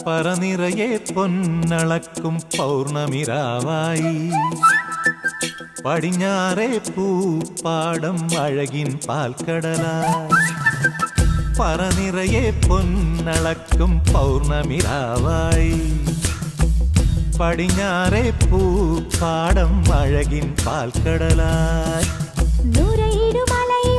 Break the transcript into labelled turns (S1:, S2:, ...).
S1: പറനിറയെ പൊന്നളക്കും പൗർണമിരാവായി പടിഞ്ഞാറേ പൂപ്പാടം അഴകിൻ പാൽക്കടലായി. പറനിറയെ പൊന്നളക്കും പൗർണമിരാവായി പടിഞ്ഞാറേ പൂപ്പാടം അഴകിൻ പാൽക്കടലായി.